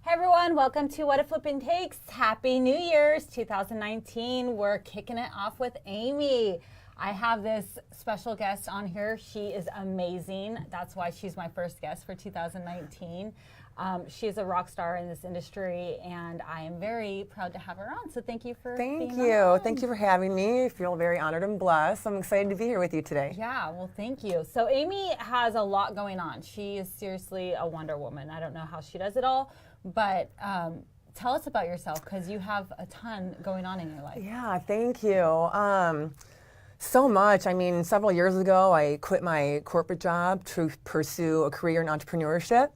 Hey everyone, welcome to What a Flippin' Takes. Happy New Year's 2019. We're kicking it off with Amy. I have this special guest on here. She is amazing. That's why she's my first guest for 2019. She is a rock star in this industry, and I am very proud to have her on. So thank you for being on. Thank you for having me. I feel very honored and blessed. I'm excited to be here with you today. Yeah, well, thank you. So Amy has a lot going on. She is seriously a Wonder Woman. I don't know how she does it all, but tell us about yourself, because you have a ton going on in your life. Yeah, thank you. So much. I mean, several years ago, I quit my corporate job to pursue a career in entrepreneurship.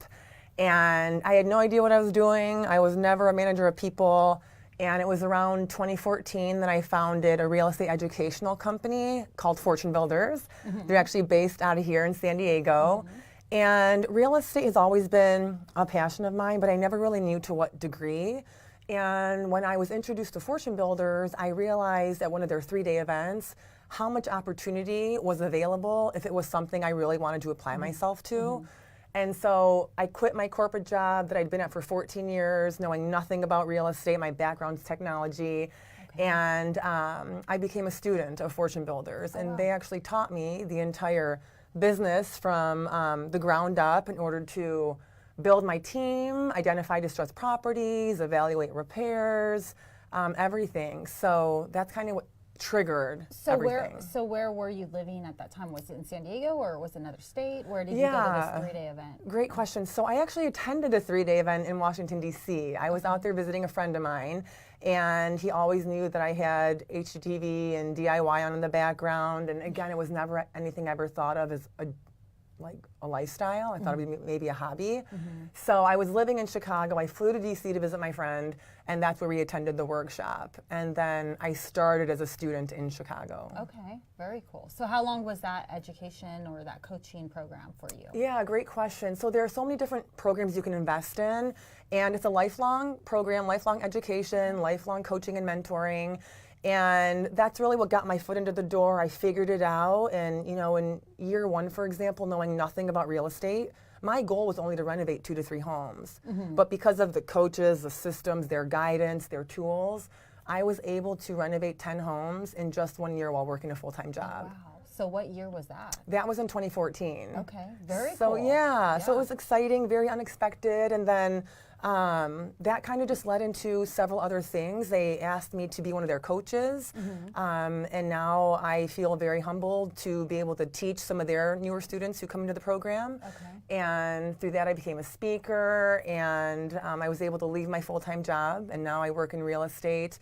And I had no idea what I was doing. I was never a manager of people. And it was around 2014 that I founded a real estate educational company called Fortune Builders. Mm-hmm. They're actually based out of here in San Diego. Mm-hmm. And real estate has always been a passion of mine, but I never really knew to what degree. And when I was introduced to Fortune Builders, I realized at one of their 3-day events how much opportunity was available if it was something I really wanted to apply myself to. Mm-hmm. And so I quit my corporate job that I'd been at for 14 years, knowing nothing about real estate. My background's technology. Okay. And I became a student of Fortune Builders. And they actually taught me the entire business from the ground up in order to build my team, identify distressed properties, evaluate repairs, everything. So that's kind of what triggered everything. Where were you living at that time? Was it in San Diego or was it another state? Where did you go to this 3-day event? Great question. So I actually attended a 3-day event in Washington, D.C. I was out there visiting a friend of mine, and he always knew that I had HGTV and DIY on in the background. And again, it was never anything I ever thought of as a lifestyle. I thought it would be maybe a hobby. Mm-hmm. So I was living in Chicago. I flew to DC to visit my friend, and that's where we attended the workshop. And then I started as a student in Chicago. Okay, very cool. So how long was that education or that coaching program for you? Yeah, great question. So there are so many different programs you can invest in, and it's a lifelong program, lifelong education, lifelong coaching and mentoring. And that's really what got my foot into the door. I figured it out. And, in year one, for example, knowing nothing about real estate, my goal was only to renovate 2 to 3 homes. Mm-hmm. But because of the coaches, the systems, their guidance, their tools, I was able to renovate 10 homes in just 1 year while working a full-time job. Oh, wow. So what year was that? That was in 2014. Okay, very cool. So yeah, so it was exciting, very unexpected. And then that kind of just led into several other things. They asked me to be one of their coaches, and now I feel very humbled to be able to teach some of their newer students who come into the program. Okay. And through that I became a speaker, and I was able to leave my full-time job, and now I work in real estate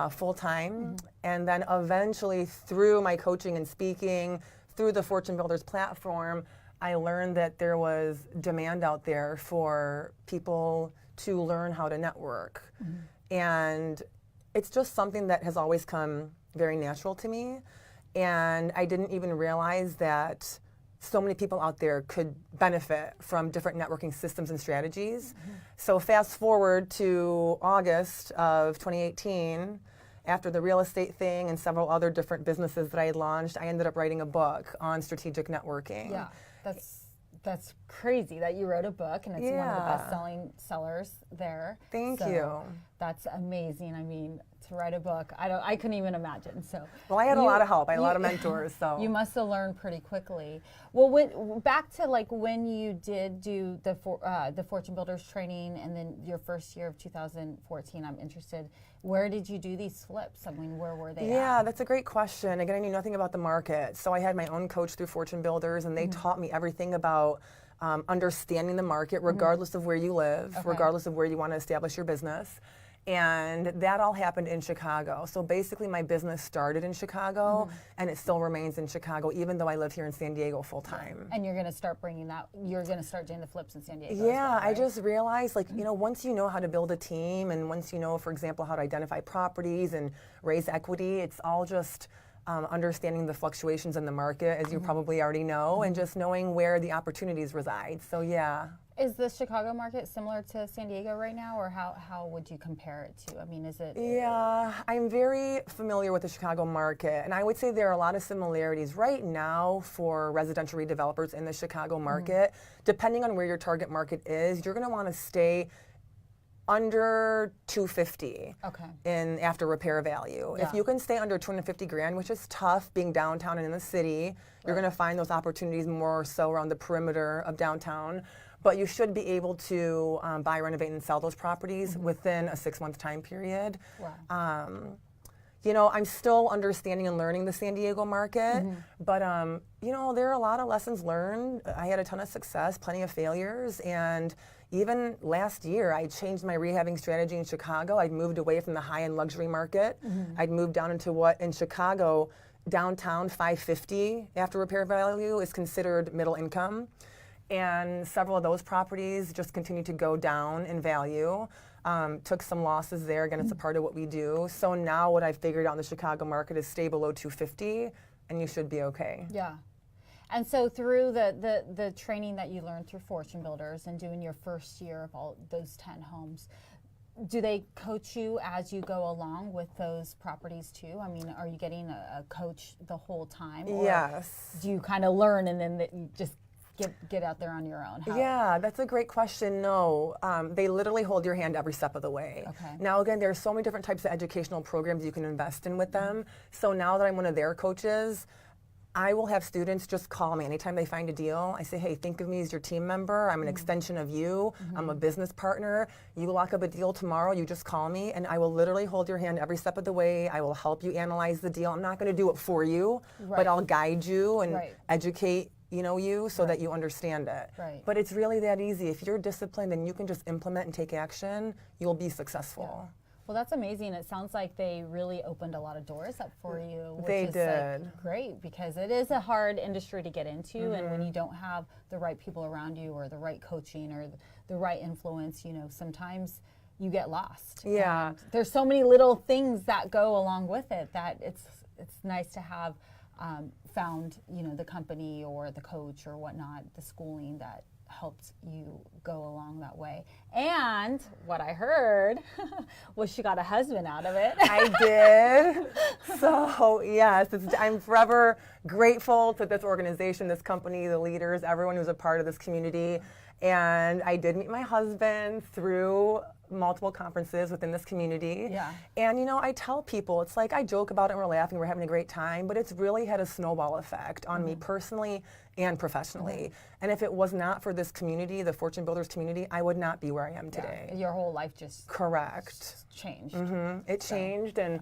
full-time. Mm-hmm. And then eventually through my coaching and speaking, through the Fortune Builders platform, I learned that there was demand out there for people to learn how to network. Mm-hmm. And it's just something that has always come very natural to me. And I didn't even realize that so many people out there could benefit from different networking systems and strategies. Mm-hmm. So fast forward to August of 2018, after the real estate thing and several other different businesses that I had launched, I ended up writing a book on strategic networking. Yeah. That's crazy that you wrote a book, and it's one of the best-selling sellers there. Thank you. That's amazing. I mean, to write a book, I couldn't even imagine. So well, I had a lot of help. I had a lot of mentors. So you must have learned pretty quickly. Well, back to when you did do the Fortune Builders training, and then your first year of 2014. I'm interested. Where did you do these flips? I mean, where were they? Yeah, that's a great question. Again, I knew nothing about the market, so I had my own coach through Fortune Builders, and they taught me everything about understanding the market, regardless of where you live, regardless of where you want to establish your business. And that all happened in Chicago. So basically my business started in Chicago, and it still remains in Chicago, even though I live here in San Diego full time. And you're going to start bringing that, you're going to start doing the flips in San Diego. Yeah, as well, right? I just realized, once you know how to build a team, and once you know, for example, how to identify properties and raise equity, it's all just understanding the fluctuations in the market, as you probably already know, and just knowing where the opportunities reside. So yeah. Is the Chicago market similar to San Diego right now, or how would you compare it to? I mean, is it? Yeah, I'm very familiar with the Chicago market, and I would say there are a lot of similarities right now for residential redevelopers in the Chicago market. Depending on where your target market is, you're going to want to stay under 250 Okay. in after repair value. Yeah. If you can stay under 250 grand, which is tough being downtown and in the city, you're going to find those opportunities more so around the perimeter of downtown. But you should be able to buy, renovate, and sell those properties within a 6-month time period. Wow. You know, I'm still understanding and learning the San Diego market, but you know, there are a lot of lessons learned. I had a ton of success, plenty of failures, and even last year, I changed my rehabbing strategy in Chicago. I'd moved away from the high-end luxury market. I'd moved down into what, in Chicago, downtown 550 after repair value is considered middle income. And several of those properties just continued to go down in value. Took some losses there. Again, it's a part of what we do. So now what I've figured out in the Chicago market is stay below 250, and you should be okay. Yeah. And so through the training that you learned through Fortune Builders and doing your first year of all those 10 homes, do they coach you as you go along with those properties too? I mean, are you getting a coach the whole time? Or Yes. do you kind of learn and then you just get out there on your own? Yeah, that's a great question. No, they literally hold your hand every step of the way. Okay. Now, again, there are so many different types of educational programs you can invest in with them. So now that I'm one of their coaches, I will have students just call me anytime they find a deal. I say, hey, think of me as your team member. I'm an extension of you. I'm a business partner. You lock up a deal tomorrow, you just call me, and I will literally hold your hand every step of the way. I will help you analyze the deal. I'm not going to do it for you, but I'll guide you and educate you so that you understand it. Right. But it's really that easy. If you're disciplined and you can just implement and take action, you'll be successful. Well, that's amazing. It sounds like they really opened a lot of doors up for you. Which They is did. Like great, because it is a hard industry to get into, and when you don't have the right people around you or the right coaching or the right influence, sometimes you get lost. Yeah. And there's so many little things that go along with it that it's nice to have found, the company or the coach or whatnot, the schooling that helped you go along that way. And what I heard was she got a husband out of it. I did. So yes, I'm forever grateful to this organization, this company, the leaders, everyone who's a part of this community. And I did meet my husband through multiple conferences within this community. Yeah. And I tell people, it's like I joke about it and we're laughing, we're having a great time, but it's really had a snowball effect on me personally and professionally. And if it was not for this community, the Fortune Builders community, I would not be where I am today. Your whole life just changed. It changed, and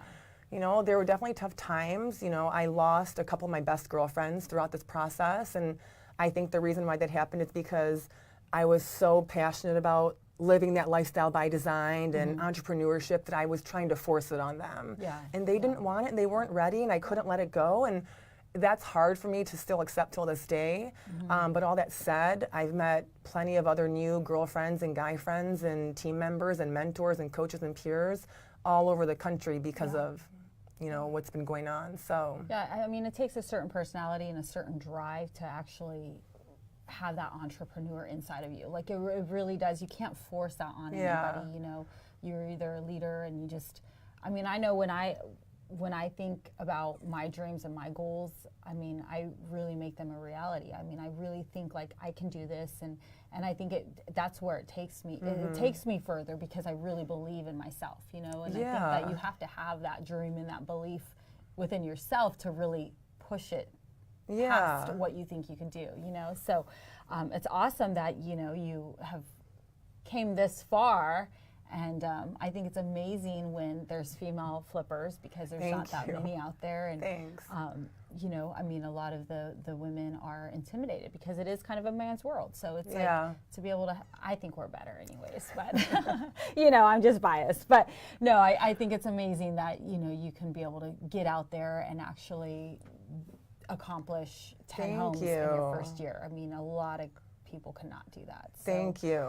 there were definitely tough times. I lost a couple of my best girlfriends throughout this process, and I think the reason why that happened is because I was so passionate about living that lifestyle by design and entrepreneurship that I was trying to force it on them. Yeah. And they didn't want it, and they weren't ready, and I couldn't let it go. And that's hard for me to still accept till this day. But all that said, I've met plenty of other new girlfriends and guy friends and team members and mentors and coaches and peers all over the country because of what's been going on. So yeah, I mean, it takes a certain personality and a certain drive to actually have that entrepreneur inside of you. Like it really does. You can't force that on anybody. You're either a leader and you just. I mean, I know when I think about my dreams and my goals, I mean, I really make them a reality. I mean, I really think like I can do this, and I think that's where it takes me. It takes me further because I really believe in myself, and I think that you have to have that dream and that belief within yourself to really push it past what you think you can do, So it's awesome that, you have came this far. And I think it's amazing when there's female flippers because there's not that many out there. And Thanks. I mean, a lot of the women are intimidated because it is kind of a man's world. So it's like to be able to, I think we're better anyways, but I'm just biased. But no, I think it's amazing that, you can be able to get out there and actually accomplish 10 homes in your first year. I mean, a lot of people cannot do that. So, Thank you.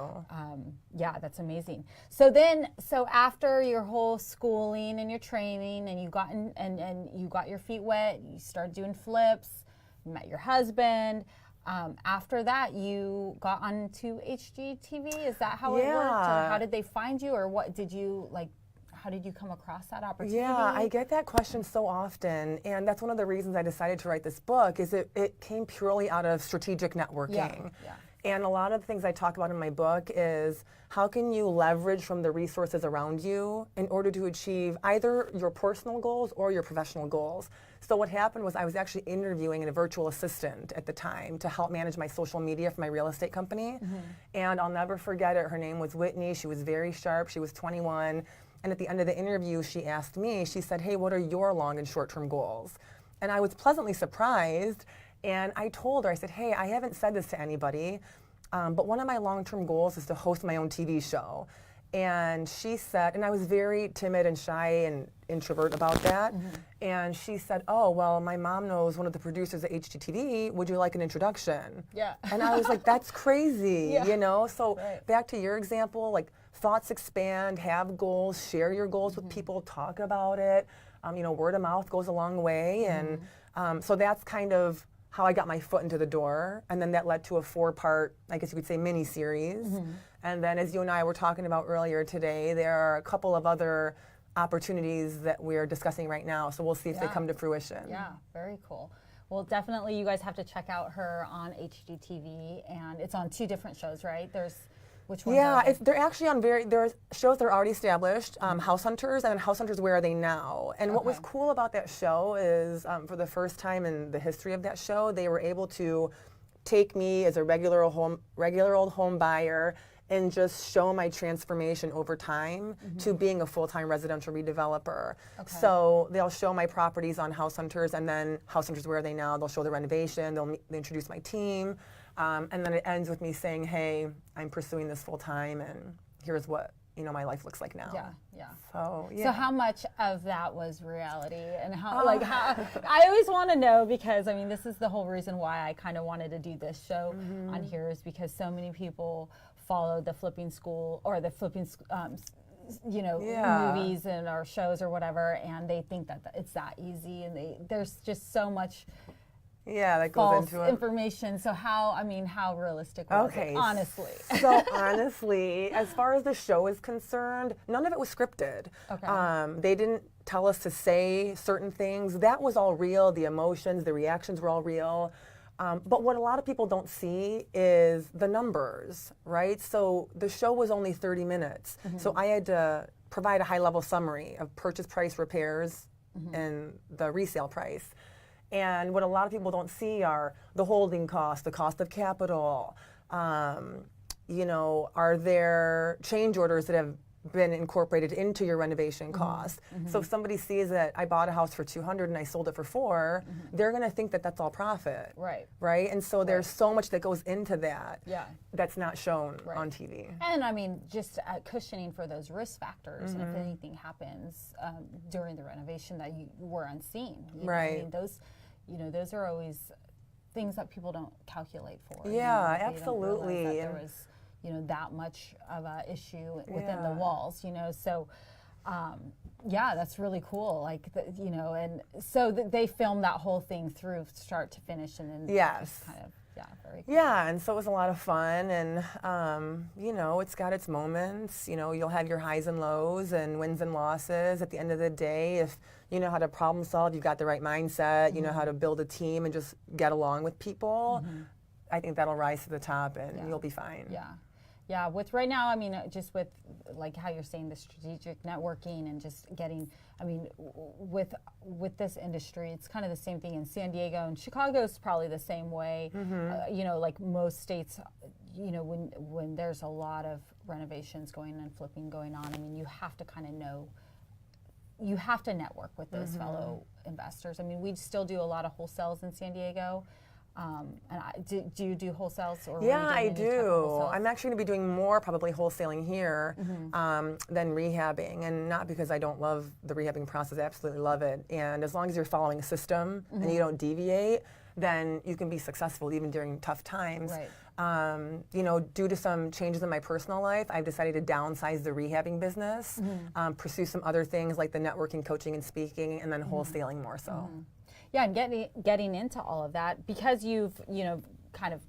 Yeah, that's amazing. So after your whole schooling and your training, and you got and you got your feet wet, you started doing flips, you met your husband. After that, you got onto HGTV. Is that how it worked? Or how did they find you, or what did you like? How did you come across that opportunity? Yeah, I get that question so often, and that's one of the reasons I decided to write this book. Is it came purely out of strategic networking. Yeah. And a lot of the things I talk about in my book is how can you leverage from the resources around you in order to achieve either your personal goals or your professional goals. So what happened was I was actually interviewing a virtual assistant at the time to help manage my social media for my real estate company. And I'll never forget it. Her name was Whitney. She was very sharp. She was 21. And at the end of the interview, she asked me, she said, hey, what are your long and short-term goals? And I was pleasantly surprised. And I told her, I said, hey, I haven't said this to anybody, but one of my long-term goals is to host my own TV show. And she said, and I was very timid and shy and introvert about that. And she said, oh, well, my mom knows one of the producers at HGTV. Would you like an introduction? Yeah. And I was like, that's crazy, Yeah. you know? So Right. back to your example, like thoughts expand, have goals, share your goals with people, talk about it. You know, word of mouth goes a long way. And so that's kind of how I got my foot into the door, and then that led to a 4-part, I guess you could say, mini-series. And then as you and I were talking about earlier today, there are a couple of other opportunities that we're discussing right now, so we'll see if they Yeah. come to fruition. Yeah, very cool. Well, definitely you guys have to check out her on HGTV, and it's on 2 different shows, right? There's, which ones Yeah, are they? they're actually on there's shows that are already established, House Hunters, and then House Hunters, Where Are They Now? And what was Okay. cool about that show is, for the first time in the history of that show, they were able to take me as a regular old home buyer and just show my transformation over time to being a full-time residential redeveloper. Okay. So they'll show my properties on House Hunters, and then House Hunters, Where Are They Now? They'll show the renovation, they introduce my team, and then it ends with me saying, hey, I'm pursuing this full-time, and here's what, you know, my life looks like now. Yeah, yeah. So, yeah. So how much of that was reality, and how, like, how, I always want to know, because I mean, this is the whole reason why I kind of wanted to do this show on here, is because so many people follow the flipping school or the flipping, you know, Yeah. movies and or shows or whatever, and they think that it's that easy, and there's just so much Yeah, that goes false into it. information. So how realistic was Okay. it, honestly? So honestly, as far as the show is concerned, none of it was scripted. Okay. They didn't tell us to say certain things. That was all real. The emotions, the reactions were all real. But what a lot of people don't see is the numbers, right? So the show was only 30 minutes. So I had to provide a high-level summary of purchase price, repairs, and the resale price. And what a lot of people don't see are the holding costs, the cost of capital. You know, are there change orders that have been incorporated into your renovation cost? So if somebody sees that I bought a house for $200 and I sold it for $400, they're going to think that that's all profit. Right. Right? And so there's so much that goes into that Yeah. that's not shown on TV. And I mean, just cushioning for those risk factors, if anything happens during the renovation that you were unseen. You know, I Right. mean, those are always things that people don't calculate for. Yeah, They don't realize absolutely. that there was, that much of a issue within the Yeah. walls. So. Yeah, that's really cool. Like, and so they filmed that whole thing through start to finish, and then Yes. just kind of, very cool. Yeah, and so it was a lot of fun, and it's got its moments. You'll have your highs and lows and wins and losses. At the end of the day, if you know how to problem solve, you've got the right mindset, you know how to build a team and just get along with people, I think that'll rise to the top, and you'll be fine. Yeah. Yeah, with right now, I mean, just with like how you're saying the strategic networking and just getting, I mean, with this industry, it's kind of the same thing in San Diego, and Chicago's probably the same way. Like most states, when there's a lot of renovations going and flipping going on, I mean, you have to kind of know, you have to network with those fellow investors. I mean, we still do a lot of wholesales in San Diego. And do you do wholesales? Or Yeah, I any type of do. wholesales? I'm actually going to be doing more probably wholesaling here than rehabbing, and not because I don't love the rehabbing process. I absolutely love it. And as long as you're following a system and you don't deviate, then you can be successful even during tough times. Right. Due to some changes in my personal life, I've decided to downsize the rehabbing business, pursue some other things like the networking, coaching, and speaking, and then wholesaling more so. Yeah, and getting into all of that, because you've, kind of,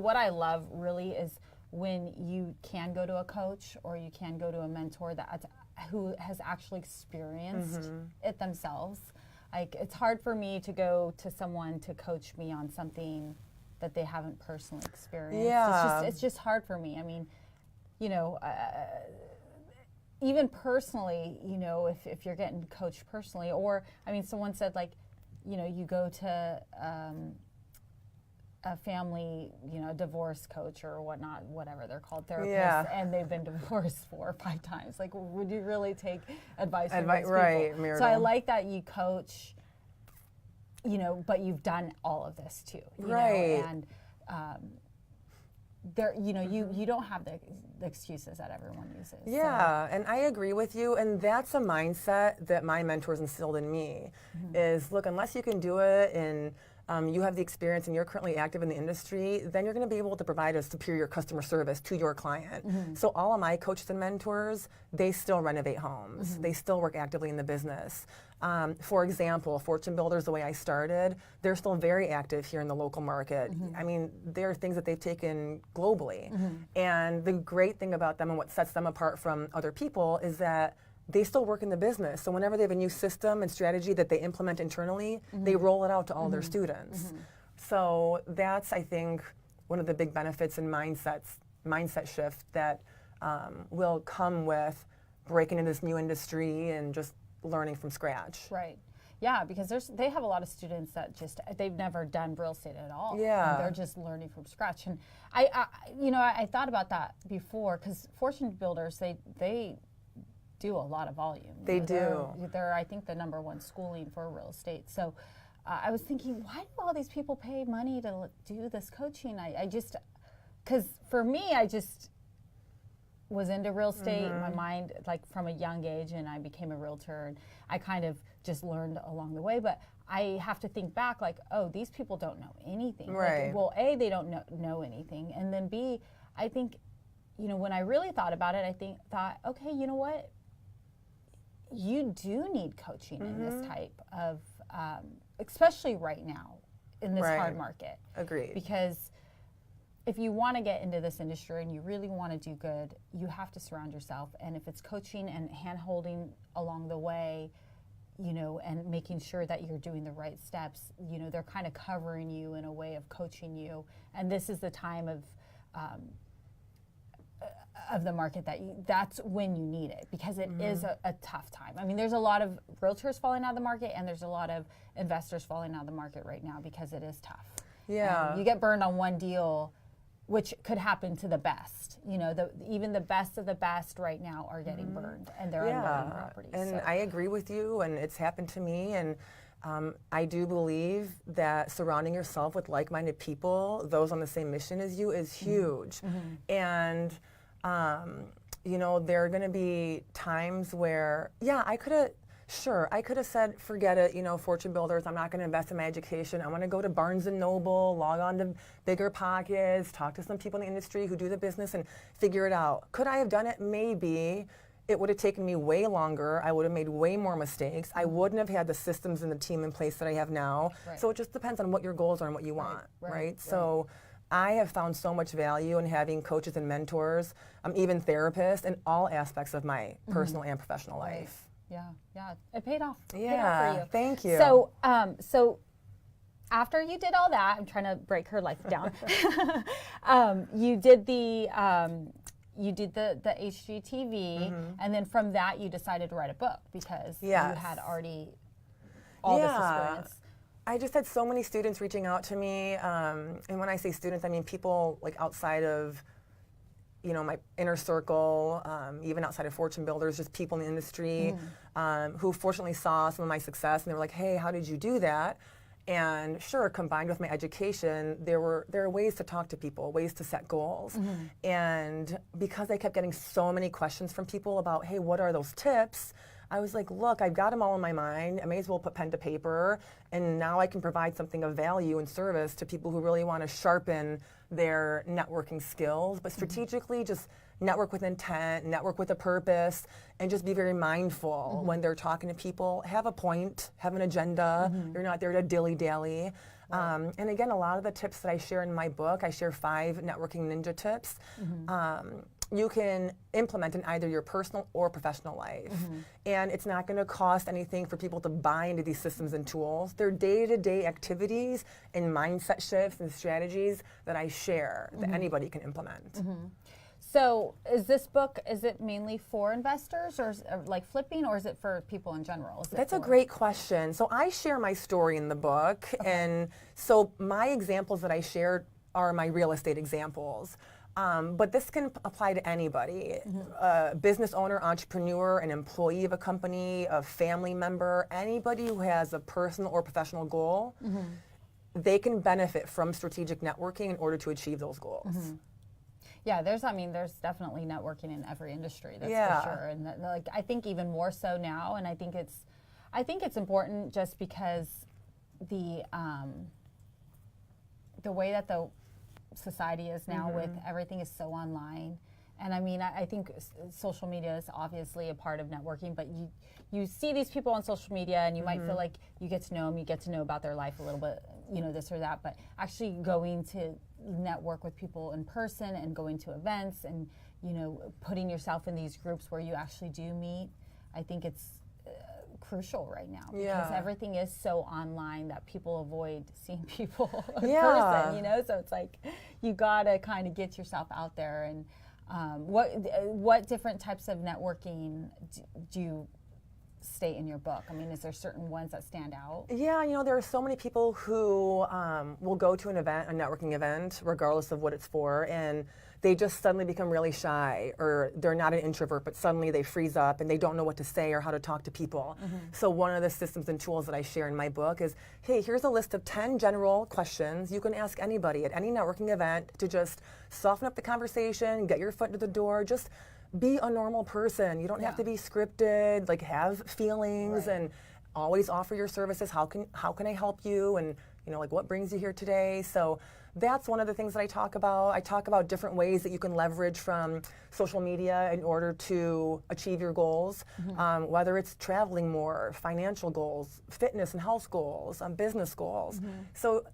what I love really is when you can go to a coach or you can go to a mentor who has actually experienced it themselves. Like, it's hard for me to go to someone to coach me on something that they haven't personally experienced. Yeah. It's just hard for me. I mean, even personally, if you're getting coached personally, or I mean, someone said like, you go to a family, divorce coach or whatnot, whatever they're called, therapists, and they've been divorced 4 or 5 times. Like, would you really take advice from those people? Right, so I like that you coach, but you've done all of this too, right? And there, you don't have the excuses that everyone uses. Yeah, and I agree with you, and that's a mindset that my mentors instilled in me. Is look, unless you can do it and you have the experience and you're currently active in the industry, then you're going to be able to provide a superior customer service to your client. So all of my coaches and mentors, they still renovate homes. They still work actively in the business. For example, Fortune Builders, the way I started, they're still very active here in the local market. I mean, there are things that they've taken globally. And the great thing about them and what sets them apart from other people is that they still work in the business. So whenever they have a new system and strategy that they implement internally, they roll it out to all their students. So that's, I think, one of the big benefits and mindset shift that will come with breaking into this new industry and just learning from scratch. Right. Yeah, because they have a lot of students that they've never done real estate at all. Yeah. And they're just learning from scratch. And I thought about that before, because Fortune Builders, they do a lot of volume. They do. They're, I think, the #1 schooling for real estate. So I was thinking, why do all these people pay money to do this coaching? Because for me, I just was into real estate in my mind, like from a young age, and I became a realtor, and I kind of just learned along the way. But I have to think back, like, oh, these people don't know anything. Right. Like, well, A, they don't know anything, and then B, I think, when I really thought about it, thought, okay, you know what? You do need coaching in this type of, especially right now, in this hard market. Agreed. Because if you want to get into this industry and you really want to do good, you have to surround yourself. And if it's coaching and hand-holding along the way, and making sure that you're doing the right steps, they're kind of covering you in a way of coaching you. And this is the time of the market that's when you need it, because it is a tough time. I mean, there's a lot of realtors falling out of the market, and there's a lot of investors falling out of the market right now because it is tough. Yeah. And you get burned on one deal, which could happen to the best. Even the best of the best right now are getting burned, and they're unloading properties. And I agree with you, and it's happened to me, and I do believe that surrounding yourself with like-minded people, those on the same mission as you, is huge. And there are going to be times where, I could have said, forget it, Fortune Builders, I'm not going to invest in my education. I want to go to Barnes & Noble, log on to Bigger Pockets, talk to some people in the industry who do the business and figure it out. Could I have done it? Maybe. It would have taken me way longer. I would have made way more mistakes. I wouldn't have had the systems and the team in place that I have now. Right. So it just depends on what your goals are and what you want, right? So I have found so much value in having coaches and mentors, even therapists, in all aspects of my personal and professional life. Yeah, it paid off. Yeah, It paid off for you. Thank you. So after you did all that, I'm trying to break her life down. You did the HGTV, and then from that you decided to write a book because you had already all this experience. I just had so many students reaching out to me, and when I say students, I mean people like outside of, my inner circle, even outside of Fortune Builders, just people in the industry who fortunately saw some of my success, and they were like, "Hey, how did you do that?" And sure, combined with my education, there are ways to talk to people, ways to set goals. And because I kept getting so many questions from people about, "Hey, what are those tips?" I was like, look, I've got them all in my mind. I may as well put pen to paper, and now I can provide something of value and service to people who really want to sharpen their networking skills, but strategically just network with intent, network with a purpose, and just be very mindful when they're talking to people. Have a point, have an agenda. You're not there to dilly-dally. And again, a lot of the tips that I share in my book, I share 5 networking ninja tips. you can implement in either your personal or professional life. And it's not going to cost anything for people to buy into these systems and tools. They're day-to-day activities and mindset shifts and strategies that I share that anybody can implement. So is this book, is it mainly for investors or like flipping, or is it for people in general? That's a great question. So I share my story in the book. And so my examples that I shared are my real estate examples. But this can apply to anybody, a business owner, entrepreneur, an employee of a company, a family member, anybody who has a personal or professional goal, they can benefit from strategic networking in order to achieve those goals. Yeah, there's definitely networking in every industry, that's for sure. And like, I think even more so now, and I think it's important just because the way that the society is now with everything is so online. And I mean, I think social media is obviously a part of networking, but you see these people on social media and you might feel like you get to know them, you get to know about their life a little bit, you know, this or that, but actually going to network with people in person and going to events and, you know, putting yourself in these groups where you actually do meet, I think it's crucial right now because everything is so online that people avoid seeing people in person, you know, so it's like you gotta kind of get yourself out there. And what different types of networking do you state in your book? I mean, is there certain ones that stand out? Yeah, you know, there are so many people who will go to an event, a networking event, regardless of what it's for, and they just suddenly become really shy, or they're not an introvert, but suddenly they freeze up and they don't know what to say or how to talk to people. So one of the systems and tools that I share in my book is, hey, here's a list of 10 general questions you can ask anybody at any networking event to just soften up the conversation, get your foot into the door, just be a normal person. You don't have to be scripted, like have feelings and always offer your services. How can I help you? And you know, like what brings you here today? So that's one of the things that I talk about. I talk about different ways that you can leverage from social media in order to achieve your goals, whether it's traveling more, financial goals, fitness and health goals, business goals. So,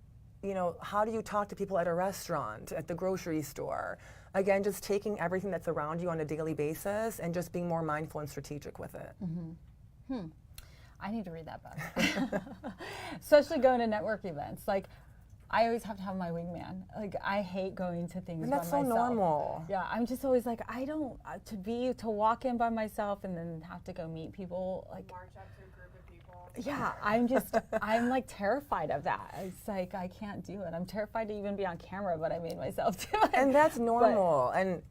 you know, how do you talk to people at a restaurant, at the grocery store? Again, just taking everything that's around you on a daily basis and just being more mindful and strategic with it. I need to read that book. Especially going to network events. Like, I always have to have my wingman. Like, I hate going to things And by that's myself. so normal. Yeah, I'm just always like, I don't, to walk in by myself and then have to go meet people. Like, March up to a group of people. yeah, I'm like terrified of that. It's like, I can't do it. I'm terrified to even be on camera, but I made myself do it. And that's normal. And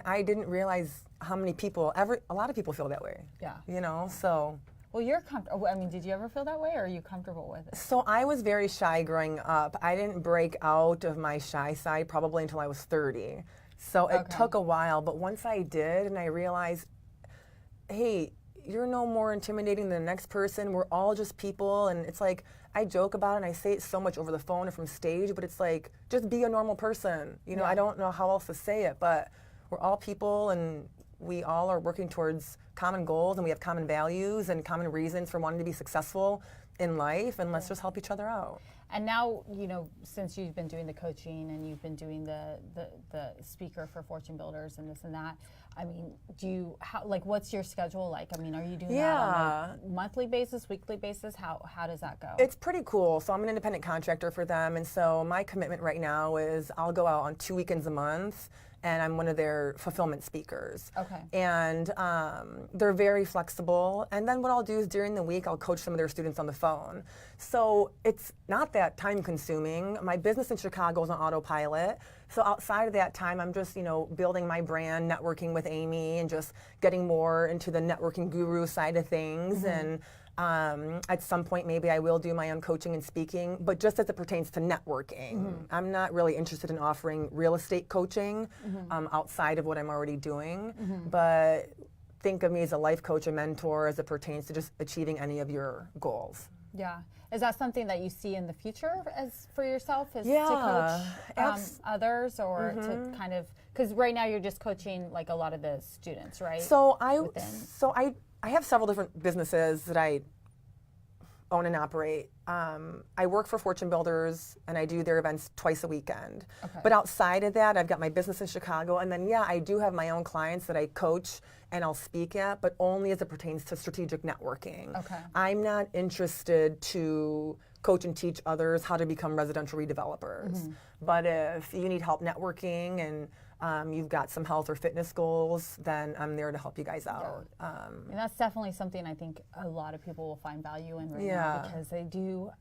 I didn't realize how many people, a lot of people feel that way. Yeah. You know, so. Well, you're comfortable. I mean, did you ever feel that way, or are you comfortable with it? So I was very shy growing up. I didn't break out of my shy side probably until I was 30. So it took a while, but once I did and I realized, hey, you're no more intimidating than the next person. We're all just people. And it's like, I joke about it and I say it so much over the phone or from stage, but it's like, just be a normal person. You know, I don't know how else to say it, but we're all people and we all are working towards common goals and we have common values and common reasons for wanting to be successful in life, and let's just help each other out. And now, you know, since you've been doing the coaching and you've been doing the speaker for Fortune Builders and this and that, I mean, what's your schedule like? I mean, are you doing that on a monthly basis, weekly basis? How does that go? It's pretty cool. So I'm an independent contractor for them, and so my commitment right now is I'll go out on 2 weekends a month, and I'm one of their fulfillment speakers. Okay. And they're very flexible. And then what I'll do is during the week, I'll coach some of their students on the phone. So it's not that time consuming. My business in Chicago is on autopilot. So outside of that time, I'm just, you know, building my brand, networking with Amy, and just getting more into the networking guru side of things. And at some point, maybe I will do my own coaching and speaking, but just as it pertains to networking. I'm not really interested in offering real estate coaching outside of what I'm already doing, but think of me as a life coach, a mentor, as it pertains to just achieving any of your goals. Yeah. Is that something that you see in the future as for yourself, is to coach others, or to kind of, because right now you're just coaching like a lot of the students, right? So I have several different businesses that I own and operate. I work for Fortune Builders, and I do their events twice a weekend. Okay. But outside of that, I've got my business in Chicago, and then I do have my own clients that I coach and I'll speak at, but only as it pertains to strategic networking. Okay. I'm not interested to coach and teach others how to become residential redevelopers. But if you need help networking and you've got some health or fitness goals, then I'm there to help you guys out. And that's definitely something I think a lot of people will find value in right now, because they do.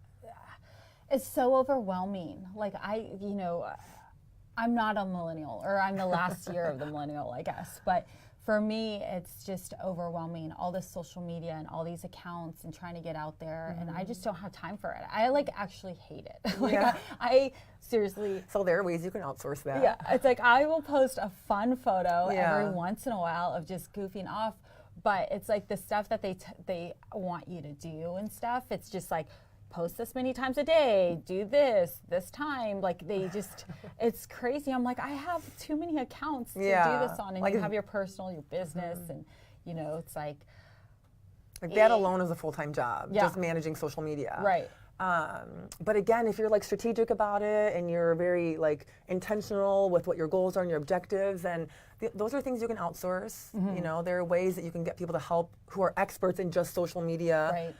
It's so overwhelming. Like I'm not a millennial, or I'm the last year of the millennial, I guess. But for me, it's just overwhelming, all this social media and all these accounts and trying to get out there, and I just don't have time for it. I actually hate it. I seriously. So there are ways you can outsource that. Yeah, it's like I will post a fun photo every once in a while of just goofing off, but it's like the stuff that they want you to do and stuff. It's just like, post this many times a day, do this time. Like they just, it's crazy. I'm like, I have too many accounts to do this on, and like you have your personal, your business, and it's like that alone is a full-time job, just managing social media. Right. But again, if you're like strategic about it and you're very like intentional with what your goals are and your objectives, and those are things you can outsource. There are ways that you can get people to help who are experts in just social media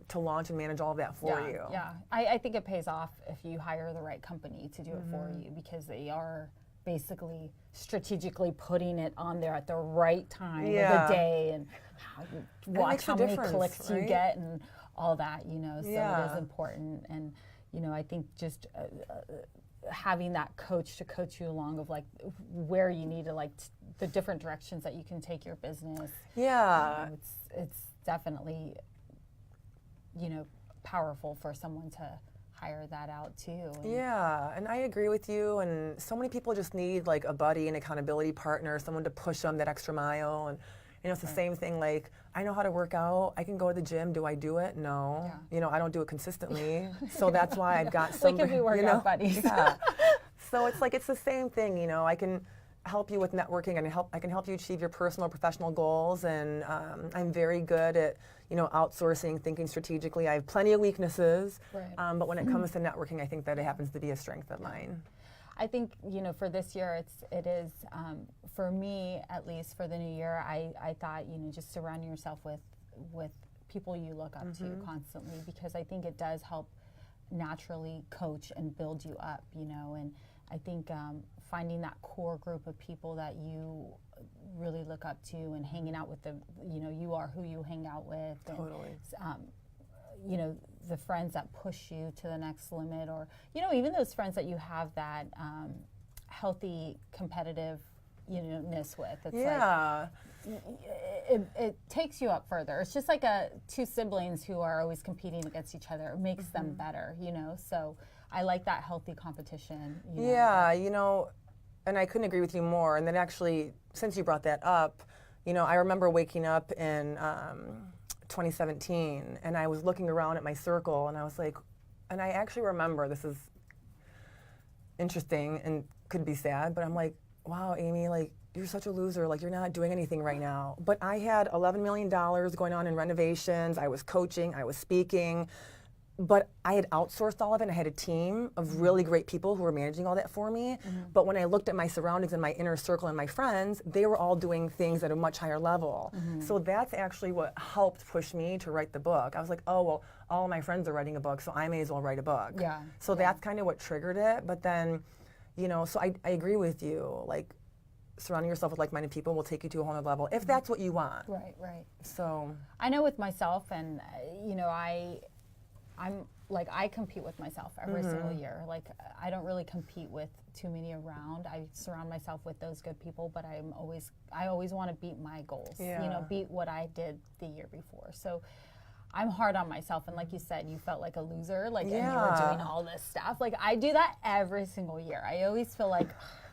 to launch and manage all of that for you. Yeah, I think it pays off if you hire the right company to do it for you, because they are basically strategically putting it on there at the right time of the day, and watch how many clicks you get and all that, so it is important. And I think just having that coach to coach you along of like where you need to the different directions that you can take your business. It's definitely powerful for someone to hire that out too. And I agree with you, and so many people just need like a buddy, an accountability partner, someone to push them that extra mile. And it's the same thing, like I know how to work out, I can go to the gym, do I do it? No. I don't do it consistently. So that's why I've got some, we can be workout buddies. So it's like, it's the same thing, I can help you with networking, and I can help you achieve your personal, professional goals, and I'm very good at, outsourcing, thinking strategically. I have plenty of weaknesses, but when it comes to networking, I think that it happens to be a strength of mine. I think, for this year, it is for me, at least for the new year, I thought, just surrounding yourself with people you look up to constantly, because I think it does help naturally coach and build you up, and I think finding that core group of people that you really look up to, and hanging out with them, you are who you hang out with. Totally. And, the friends that push you to the next limit, or, even those friends that you have that healthy competitive, ness with. It's like, it takes you up further. It's just like two siblings who are always competing against each other. It makes them better, so I like that healthy competition. And I couldn't agree with you more. And then actually, since you brought that up, I remember waking up in 2017, and I was looking around at my circle, and I was like, and I actually remember, this is interesting and could be sad, but I'm like, wow, Amy, like, you're such a loser, like, you're not doing anything right now. But I had $11 million going on in renovations, I was coaching, I was speaking, but I had outsourced all of it, and I had a team of really great people who were managing all that for me. But when I looked at my surroundings and my inner circle and my friends, they were all doing things at a much higher level. So that's actually what helped push me to write the book. I was like, oh, well, all of my friends are writing a book, so I may as well write a book. So that's kind of what triggered it. But then, so I agree with you. Like, surrounding yourself with like-minded people will take you to a whole other level, if that's what you want. Right. So I know with myself, and, I'm like, I compete with myself every single year. Like, I don't really compete with too many around. I surround myself with those good people, but I always want to beat my goals, beat what I did the year before. So I'm hard on myself. And like you said, you felt like a loser, like, and you were doing all this stuff. Like, I do that every single year. I always feel like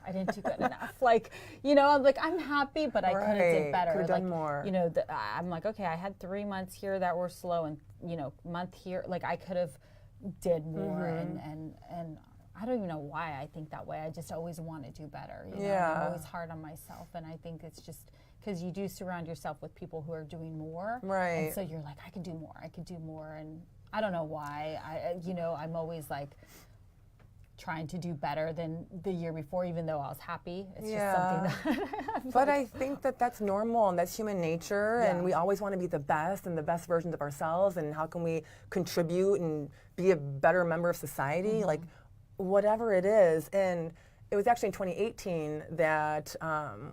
I didn't do good enough. Like, I'm like, I'm happy, but I could have did better. Could've done more. I'm like, okay, I had 3 months here that were slow, and month here, like, I could have did more, and I don't even know why I think that way. I just always want to do better. I'm always hard on myself, and I think it's just because you do surround yourself with people who are doing more, right? And so you're like, I could do more, and I don't know why. I'm always like trying to do better than the year before, even though I was happy. It's just something that. But I think that that's normal and that's human nature, and we always want to be the best and the best versions of ourselves. And how can we contribute and be a better member of society? Like, whatever it is. And it was actually in 2018 that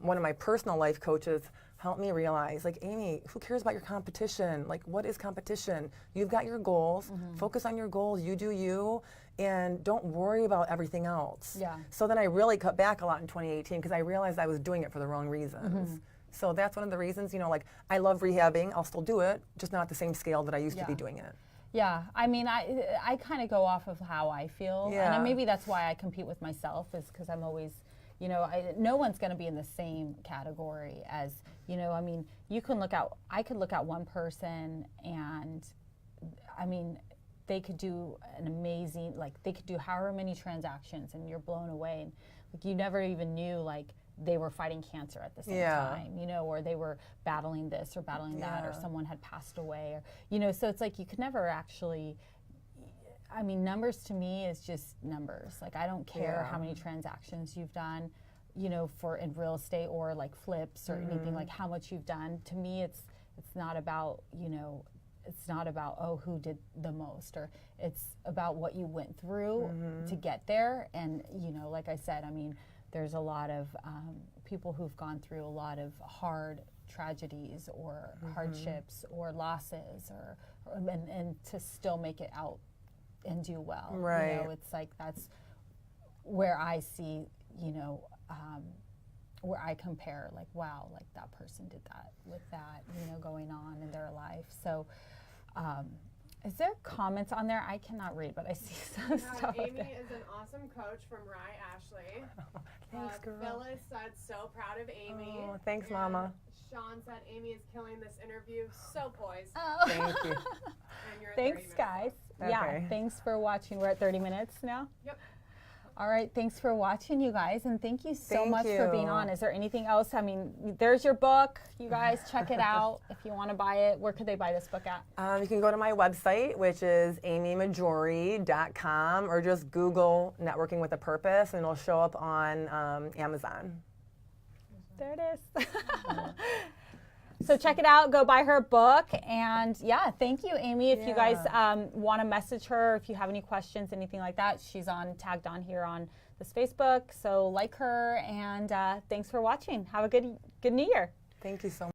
one of my personal life coaches helped me realize, like, Amy, who cares about your competition? Like, what is competition? You've got your goals. Focus on your goals. You do you, and don't worry about everything else. Yeah. So then I really cut back a lot in 2018 because I realized I was doing it for the wrong reasons. So that's one of the reasons, like, I love rehabbing. I'll still do it, just not at the same scale that I used to be doing it. Yeah, I mean, I kind of go off of how I feel, and maybe that's why I compete with myself, is because I'm always, no one's going to be in the same category as, I mean, I could look at one person, and I mean, they could do an amazing, like, they could do however many transactions, and you're blown away, and like, you never even knew, like, they were fighting cancer at the same time, or they were battling this or battling that, or someone had passed away, or, so it's like you could never actually, I mean, numbers to me is just numbers. Like, I don't care how many transactions you've done, for in real estate or like flips or anything, like how much you've done. To me, it's not about, it's not about, oh, who did the most, or it's about what you went through to get there. And, like I said, I mean, there's a lot of people who've gone through a lot of hard tragedies or hardships or losses, and to still make it out and do well. Right. It's like that's where I see, where I compare, like, wow, like that person did that with that, going on in their life. So, is there comments on there? I cannot read, but I see some stuff. Amy is an awesome coach from Rye Ashley. Thanks, girl. Phyllis said, so proud of Amy. Oh, thanks, And Mama. Sean said, Amy is killing this interview. So poised. Oh. Thank you. And you're at 30 Thanks, minutes guys. left. Yeah, Okay. thanks for watching. We're at 30 minutes now. Yep. All right, thanks for watching, you guys, and thank you so Thank much for being you. on. Is there anything else? I mean, there's your book. You guys check it out if you want to buy it. Where could they buy this book at? You can go to my website, which is amymahjoory.com, or just Google Networking with a Purpose, and it'll show up on Amazon. There it is. So check it out. Go buy her book. And yeah, thank you, Amy. If you guys want to message her, if you have any questions, anything like that, she's tagged on here on this Facebook. So like her, and thanks for watching. Have a good New Year. Thank you so much.